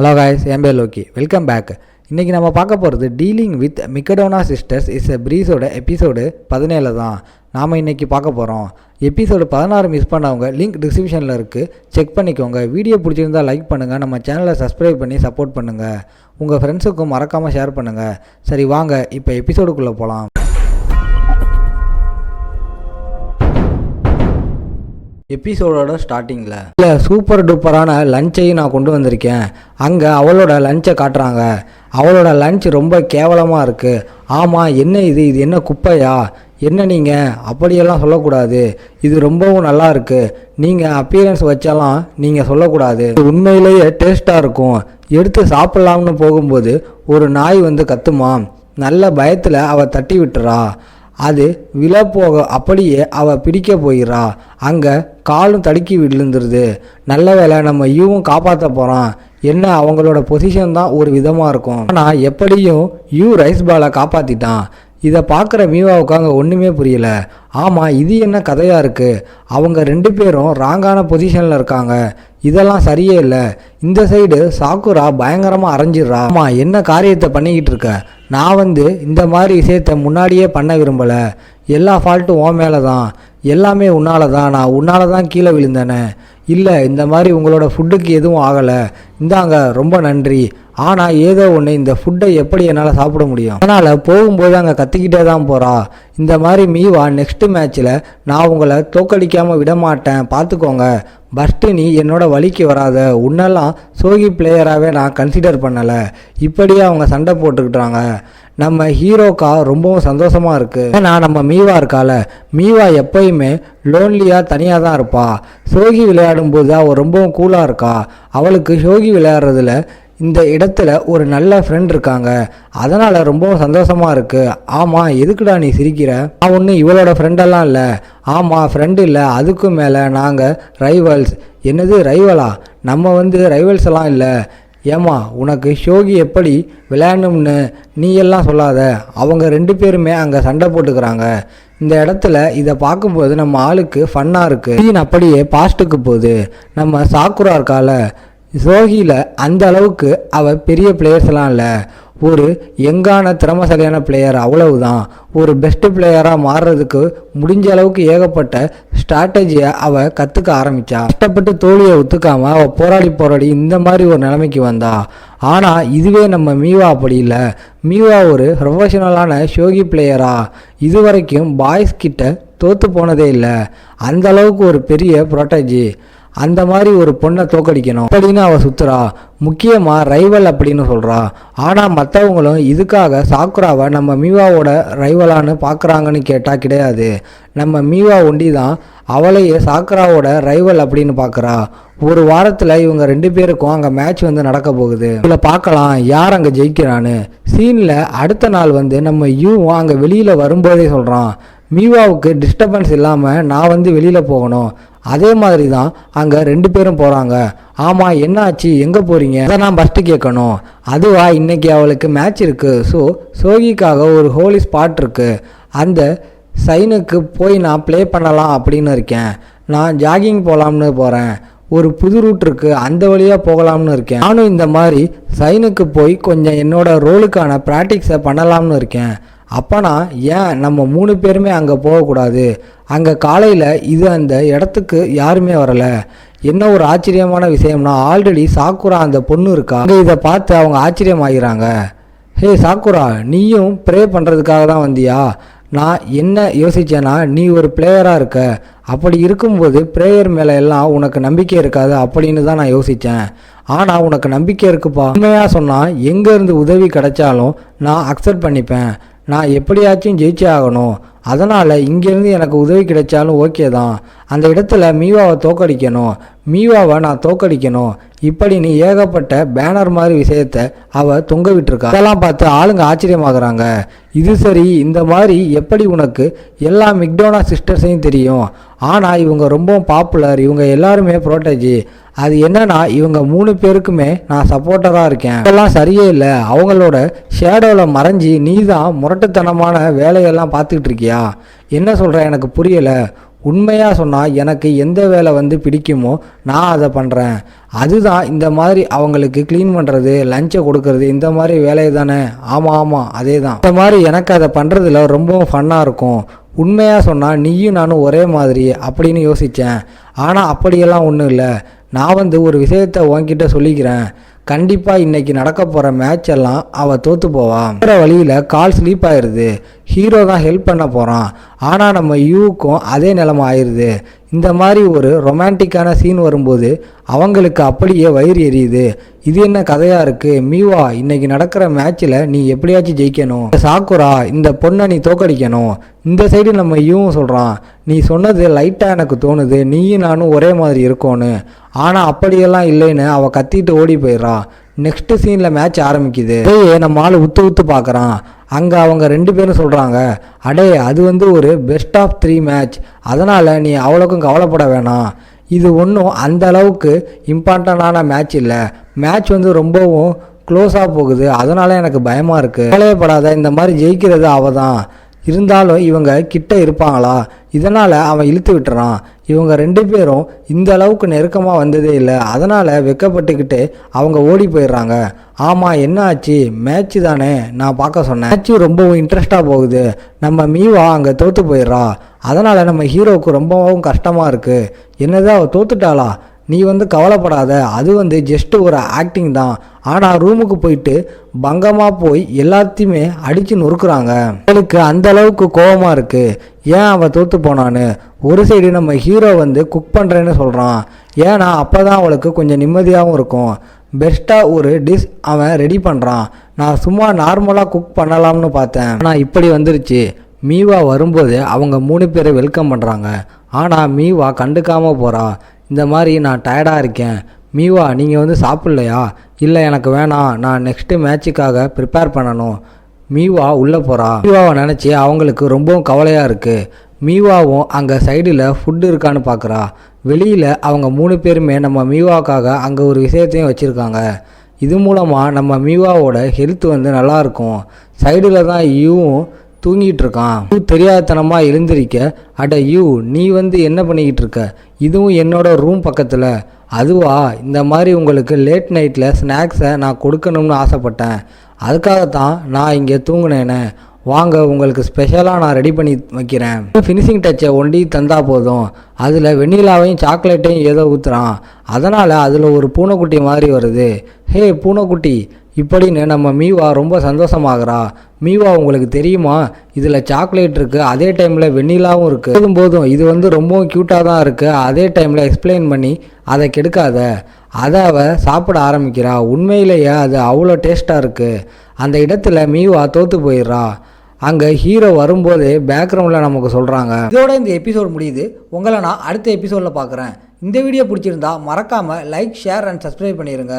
Hello guys, என் பேர் Loki. Welcome back. இன்றைக்கி நம்ம பார்க்க போகிறது டீலிங் வித் மிக்கடோனா சிஸ்டர்ஸ் இஸ் எ ப்ரீஸோட எபிசோடு 17 தான் நாம் இன்றைக்கி பார்க்க போகிறோம். எபிசோடு 16 மிஸ் பண்ணவங்க லிங்க் டிஸ்கிரிப்ஷனில் இருக்குது, செக் பண்ணிக்கோங்க. வீடியோ பிடிச்சிருந்தால் லைக் பண்ணுங்கள், நம்ம சேனலை சப்ஸ்கிரைப் பண்ணி சப்போர்ட் பண்ணுங்கள், உங்கள் ஃப்ரெண்ட்ஸுக்கும் மறக்காமல் ஷேர் பண்ணுங்கள். சரி வாங்க இப்போ எபிசோடுக்குள்ளே போகலாம். எபிசோடோட ஸ்டார்டிங்கில் இல்லை சூப்பர் டூப்பரான லஞ்சையும் நான் கொண்டு வந்திருக்கேன். அங்கே அவளோட லஞ்சை காட்டுறாங்க. அவளோட லஞ்ச் ரொம்ப கேவலமாக இருக்குது. ஆமாம், என்ன இது என்ன குப்பையா? என்ன நீங்கள் அப்படியெல்லாம் சொல்லக்கூடாது, இது ரொம்பவும் நல்லா இருக்குது. நீங்கள் அப்பியரன்ஸ் வச்சாலாம் நீங்கள் சொல்லக்கூடாது, உண்மையிலேயே டேஸ்ட்டாக இருக்கும். எடுத்து சாப்பிட்லாம்னு போகும்போது ஒரு நாய் வந்து கத்துமா. நல்ல பயத்தில் அவள் தட்டி விட்டுறா. அது விழப்போக அப்படியே அவள் பிடிக்க போயிடறா. அங்கே காலும் தடுக்கி விழுந்துருது. நல்ல வேலை நம்ம யூவும் காப்பாற்ற போகிறான். என்ன அவங்களோட பொசிஷன் தான் ஒரு விதமாக இருக்கும். ஆனால் எப்படியும் யூ ரைஸ் பாலை காப்பாற்றிட்டான். இதை பார்க்குற மீவாவுக்கு அங்கே ஒன்றுமே புரியல. ஆமாம், இது என்ன கதையாக இருக்குது? அவங்க ரெண்டு பேரும் ராங்கான பொசிஷனில் இருக்காங்க. இதெல்லாம் சரியே இல்லை. இந்த சைடு சாக்குரா பயங்கரமாக அரைஞ்சிடுறா. ஆமாம், என்ன காரியத்தை பண்ணிக்கிட்டு இருக்க? நான் வந்து இந்த மாதிரி விஷயத்தை முன்னாடியே பண்ண விரும்பலை. எல்லா ஃபால்ட்டும் உன் மேலே தான், எல்லாமே உன்னால தான். நான் உன்னால தான் கீழே விழுந்தேனே. இல்லை, இந்த மாதிரி உங்களோட ஃபுட்டுக்கு எதுவும் ஆகலை, இந்தாங்க, ரொம்ப நன்றி. ஆனால் ஏதோ ஒன்று, இந்த ஃபுட்டை எப்படி என்னால் சாப்பிட முடியும்? அதனால் போகும்போது அங்கே கத்திக்கிட்டே தான் போகிறா. இந்த மாதிரி மீவா நெக்ஸ்ட் மேட்ச்சில் நான் உங்களை தோக்கடிக்காமல் விட மாட்டேன், பார்த்துக்கோங்க. ஃபஸ்ட்டு நீ என்னோட வழிக்கு வராத. உன்னெல்லாம் சோகி பிளேயராகவே நான் கன்சிடர் பண்ணலை. இப்படியே அவங்க சண்டை போட்டுக்கிட்டாங்க. நம்ம ஹீரோக்கா ரொம்பவும் சந்தோஷமாக இருக்குது. ஏன்னா நம்ம மீவா இருக்கால, மீவா எப்பயுமே லோன்லியாக தனியாக தான் இருப்பா. சோகி விளையாடும்போது அவள் ரொம்பவும் கூலாக இருக்கா. அவளுக்கு சோகி விளையாடுறதுல இந்த இடத்துல ஒரு நல்ல ஃப்ரெண்ட் இருக்காங்க. அதனால் ரொம்பவும் சந்தோஷமாக இருக்குது. ஆமாம், எதுக்குடா நீ சிரிக்கிற? நான் ஒன்று இவளோட ஃப்ரெண்டெல்லாம் இல்லை. ஆமாம், ஃப்ரெண்டு இல்லை, அதுக்கும் மேலே நாங்கள் ரைவல்ஸ். என்னது ரைவலா? நம்ம வந்து ரைவல்ஸ் எல்லாம் இல்லை. ஏமா, உனக்கு ஷோகி எப்படி விளையாடணும்னு நீ எல்லாம் சொல்லாத. அவங்க ரெண்டு பேருமே அங்கே சண்டை போட்டுக்கிறாங்க. இந்த இடத்துல இதை பார்க்கும்போது நம்ம ஆளுக்கு ஃபன்னாக இருக்குது. சீன் அப்படியே பாஸ்ட்டுக்கு போகுது. நம்ம சாக்குரா இருக்கால, ஷோகியில் அந்த அளவுக்கு அவள் பெரிய பிளேயர்ஸ்லாம் இல்லை. ஒரு யங்கான திறமசாலியான பிளேயர், அவ்வளவுதான். ஒரு பெஸ்ட்டு பிளேயராக மாறுறதுக்கு முடிஞ்ச அளவுக்கு ஏகப்பட்ட ஸ்ட்ராட்டஜியை அவள் கற்றுக்க ஆரம்பித்தா. கஷ்டப்பட்டு தோல்வியை ஒத்துக்காமல் அவள் போராடி இந்த மாதிரி ஒரு நிலைமைக்கு வந்தா. ஆனால் இதுவே நம்ம மீவா அப்படி இல்லை. மீவா ஒரு ப்ரொஃபஷனலான ஷோகி பிளேயரா. இது வரைக்கும் பாய்ஸ் கிட்ட தோற்று போனதே இல்லை. அந்த அளவுக்கு ஒரு பெரிய ப்ரொட்டஜி. அந்த மாதிரி ஒரு பொண்ணை தோக்கடிக்கணும் அப்படின்னு அவள் சுற்றுறா. முக்கியமாக ரைவல் அப்படின்னு சொல்கிறா. ஆனால் மற்றவங்களும் இதுக்காக சாக்குராவை நம்ம மீவாவோட ரைவலான்னு பார்க்குறாங்கன்னு கேட்டால் கிடையாது. நம்ம மீவா ஒண்டி தான் அவளையே சாக்குராவோட ரைவல் அப்படின்னு பார்க்குறா. ஒரு வாரத்தில் இவங்க ரெண்டு பேருக்கும் அங்கே மேட்ச் வந்து நடக்க போகுது. இதில் பார்க்கலாம் யார் அங்கே ஜெயிக்கிறான்னு. சீனில் அடுத்த நாள் வந்து நம்ம யூவும் அங்கே வெளியில் வரும்போதே சொல்கிறான், மீவாவுக்கு டிஸ்டர்பன்ஸ் இல்லாமல் நான் வந்து வெளியில் போகணும். அதே மாதிரி தான் அங்கே ரெண்டு பேரும் போகிறாங்க. ஆமாம், என்ன ஆச்சு, எங்கே போகிறீங்க? அதை நான் ஃபஸ்ட்டு கேட்கணும். அதுவா, இன்றைக்கி அவளுக்கு மேட்ச் இருக்குது. ஸோ சோகிக்காக ஒரு ஹோலி ஸ்பாட் இருக்குது. அந்த சைனுக்கு போய் நான் ப்ளே பண்ணலாம் அப்படின்னு இருக்கேன். நான் ஜாகிங் போகலாம்னு போகிறேன். ஒரு புது ரூட் இருக்குது, அந்த வழியாக போகலாம்னு இருக்கேன். நானும் இந்த மாதிரி சைனுக்கு போய் கொஞ்சம் என்னோட ரோலுக்கான ப்ராக்டிக்ஸை பண்ணலாம்னு இருக்கேன். அப்போனா ஏன் நம்ம 3 பேருமே அங்கே போகக்கூடாது? அங்கே காலையில் இது அந்த இடத்துக்கு யாருமே வரலை. என்ன ஒரு ஆச்சரியமான விஷயம்னா, ஆல்ரெடி சாக்குரா அந்த பொண்ணு இருக்கா. அங்கே இதை பார்த்து அவங்க ஆச்சரியமாகிறாங்க. ஹே சாக்குரா, நீயும் ப்ரே பண்ணுறதுக்காக தான் வந்தியா? நான் என்ன யோசித்தேன்னா, நீ ஒரு பிளேயராக இருக்க. அப்படி இருக்கும்போது ப்ரேயர் மேலே எல்லாம் உனக்கு நம்பிக்கை இருக்காது அப்படின்னு தான் நான் யோசித்தேன். ஆனால் உனக்கு நம்பிக்கை இருக்குப்பா. உண்மையாக சொன்னால் எங்கேருந்து உதவி கிடைச்சாலும் நான் அக்செப்ட் பண்ணிப்பேன். நான் எப்படியாச்சும் ஜெயிச்சே ஆகணும். அதனால் இங்கேருந்து எனக்கு உதவி கிடைச்சாலும் ஓகே தான். அந்த இடத்துல மீவாவை தோக்கடிக்கணும், மீவாவை நான் தோக்கடிக்கணும். இப்படி நீ ஏகப்பட்ட பேனர் மாதிரி விஷயத்தை அவள் தொங்க விட்டுருக்கா. அதெல்லாம் பார்த்து ஆளுங்க ஆச்சரியமாகறாங்க. இது சரி, இந்த மாதிரி எப்படி உனக்கு எல்லா மிக்டோனா சிஸ்டர்ஸையும் தெரியும்? ஆனால் இவங்க ரொம்ப பாப்புலர், இவங்க எல்லாருமே ப்ரோட்டஜி. அது என்னன்னா, இவங்க 3 பேருக்குமே நான் சப்போர்ட்டராக இருக்கேன். இதெல்லாம் சரியே இல்லை. அவங்களோட ஷேடோவில் மறைஞ்சி நீ தான் முரட்டுத்தனமான வேலையெல்லாம் பார்த்துக்கிட்டு இருக்கியா? என்ன சொல்கிற, எனக்கு புரியலை. உண்மையாக சொன்னால் எனக்கு எந்த வேலை வந்து பிடிக்குமோ நான் அதை பண்ணுறேன். அதுதான் இந்த மாதிரி அவங்களுக்கு க்ளீன் பண்ணுறது, லஞ்சை கொடுக்கறது, இந்த மாதிரி வேலையை தானே. ஆமாம் அதே தான். இந்த மாதிரி எனக்கு அதை பண்ணுறதுல ரொம்பவும் ஃபன்னாக இருக்கும். உண்மையாக சொன்னால் நீயும் நானும் ஒரே மாதிரி அப்படின்னு யோசித்தேன். ஆனால் அப்படியெல்லாம் ஒன்றும் இல்லை. நான் வந்து ஒரு விஷயத்தை உன்கிட்ட சொல்லிக்கிறேன். கண்டிப்பாக இன்றைக்கி நடக்க போகிற மேட்ச் எல்லாம் அவள் தோற்று போவான். வேறு வழியில் கால் ஸ்லீப் ஆயிடுது. ஹீரோ தான் ஹெல்ப் பண்ண போகிறான். ஆனால் நம்ம யூவுக்கும் அதே நிலைமை ஆயிடுது. இந்த மாதிரி ஒரு ரொமான்டிக்கான சீன் வரும்போது அவங்களுக்கு அப்படியே வயிறு எரியுது. இது என்ன கதையாக இருக்குது? மீவா, இன்றைக்கி நடக்கிற மேட்ச்சில் நீ எப்படியாச்சும் ஜெயிக்கணும். சாக்குரா, இந்த பொண்ணை நீ தோக்கடிக்கணும். இந்த சைடு நம்ம யூவும் சொல்கிறான், நீ சொன்னது லைட்டாக எனக்கு தோணுது, நீயும் நானும் ஒரே மாதிரி இருக்கோன்னு. ஆனால் அப்படியெல்லாம் இல்லைன்னு அவள் கத்திட்டு ஓடி போயிடுறான். நெக்ஸ்ட் சீனில் மேட்ச் ஆரம்பிக்குது. அதையே நம்ம ஆள் உத்து பார்க்குறான். அங்கே அவங்க 2 பேரும் சொல்கிறாங்க, அடே அது வந்து ஒரு பெஸ்ட் ஆஃப் 3 மேட்ச், அதனால் நீ அவ்வளோக்கும் கவலைப்பட வேணாம். இது ஒன்றும் அந்த அளவுக்கு இம்பார்ட்டண்டான மேட்ச் இல்லை. மேட்ச் வந்து ரொம்பவும் க்ளோஸாக போகுது, அதனால எனக்கு பயமாக இருக்குது. கவலையப்படாத, இந்த மாதிரி ஜெயிக்கிறது அவள் தான். இருந்தாலும் இவங்க கிட்ட இருப்பாங்களா? இதனால் அவன் இழுத்து விட்டுறான். இவங்க 2 பேரும் இந்த அளவுக்கு நெருக்கமாக வந்ததே இல்லை. அதனால் வெக்கப்பட்டுக்கிட்டு அவங்க ஓடி போயிடுறாங்க. ஆமாம், என்ன ஆச்சு? மேட்ச்சு தானே, நான் பார்க்க சொன்னேன். மேட்ச்சு ரொம்பவும் இன்ட்ரெஸ்டாக போகுது. நம்ம மீவா அங்கே தோற்று போயிடுறா. அதனால் நம்ம ஹீரோவுக்கு ரொம்பவும் கஷ்டமாக இருக்குது. என்னதான் அவள் தோத்துட்டாளா? நீ வந்து கவலைப்படாத, அது வந்து ஜஸ்ட்டு ஒரு ஆக்டிங் தான். ஆனால் ரூமுக்கு போயிட்டு பங்கமாக போய் எல்லாத்தையுமே அடித்து நொறுக்குறாங்க. அவளுக்கு அந்த அளவுக்கு கோபமாக இருக்குது. ஏன் அவள் தோற்று போனான்னு. ஒரு சைடு நம்ம ஹீரோ வந்து குக் பண்ணுறேன்னு சொல்கிறான். ஏன்னா அப்போ தான் அவளுக்கு கொஞ்சம் நிம்மதியாகவும் இருக்கும். பெஸ்ட்டாக ஒரு டிஷ் அவன் ரெடி பண்ணுறான். நான் சும்மா நார்மலாக குக் பண்ணலாம்னு பார்த்தேன், ஆனால் இப்படி வந்துருச்சு. மீவா வரும்போது அவங்க 3 பேரை வெல்கம் பண்ணுறாங்க. ஆனால் மீவா கண்டுக்காமல் போகிறா. இந்த மாதிரி நான் டயர்டாக இருக்கேன். மீவா, நீங்கள் வந்து சாப்பிட்லையா? இல்லை, எனக்கு வேணாம், நான் நெக்ஸ்ட்டு மேட்சுக்காக ப்ரிப்பேர் பண்ணணும். மீவா உள்ளே போகிறா. மீவாவை நினச்சி அவங்களுக்கு ரொம்பவும் கவலையாக இருக்குது. மீவாவும் அங்கே சைடில் ஃபுட்டு இருக்கான்னு பார்க்குறா. வெளியில் அவங்க 3 பேருமே நம்ம மீவாவுக்காக அங்கே ஒரு விஷயத்தையும் வச்சுருக்காங்க. இது மூலமாக நம்ம மீவாவோட ஹெல்த் வந்து நல்லாயிருக்கும். சைடில் தான் யூவும் தூங்கிட்டு இருக்கான். யூ தெரியாதனமாக எழுந்திருக்க, அட யூ, நீ வந்து என்ன பண்ணிக்கிட்டு இருக்க? இதுவும் என்னோட ரூம் பக்கத்தில். அதுவா? இந்த மாதிரி உங்களுக்கு லேட் நைட்டில் ஸ்நாக்ஸை நான் கொடுக்கணும்னு ஆசைப்பட்டேன். அதுக்காகத்தான் நான் இங்கே தூங்கினேனே. வாங்க, உங்களுக்கு ஸ்பெஷலாக நான் ரெடி பண்ணி வைக்கிறேன். ஃபினிஷிங் டச்சை ஒண்டி தந்தால் போதும். அதில் வெண்ணிலாவையும் சாக்லேட்டையும் ஏதோ ஊற்றுறான். அதனால் அதில் ஒரு பூனைக்குட்டி மாதிரி வருது. ஹே பூனைக்குட்டி, இப்படின்னு நம்ம மீவா ரொம்ப சந்தோஷமாகறா. மீவா, உங்களுக்கு தெரியுமா, இதில் சாக்லேட் இருக்குது, அதே டைமில் வெண்ணிலாவும் இருக்குது. போதும், இது வந்து ரொம்பவும் க்யூட்டாக தான் இருக்குது. அதே டைமில் எக்ஸ்பிளைன் பண்ணி அதை கெடுக்காத. அதை அவள் சாப்பிட ஆரம்பிக்கிறா. உண்மையிலேயே அது அவ்வளோ டேஸ்ட்டாக இருக்குது. அந்த இடத்துல மீவா தோற்று போயிடுறா. அங்கே ஹீரோ வரும்போதே பேக்ரவுண்டில் நமக்கு சொல்கிறாங்க. இதோட இந்த எபிசோட் முடியுது. உங்களை நான் அடுத்த எபிசோடில் பார்க்குறேன். இந்த வீடியோ பிடிச்சிருந்தா மறக்காமல் லைக், ஷேர் அண்ட் சப்ஸ்கிரைப் பண்ணிடுங்க.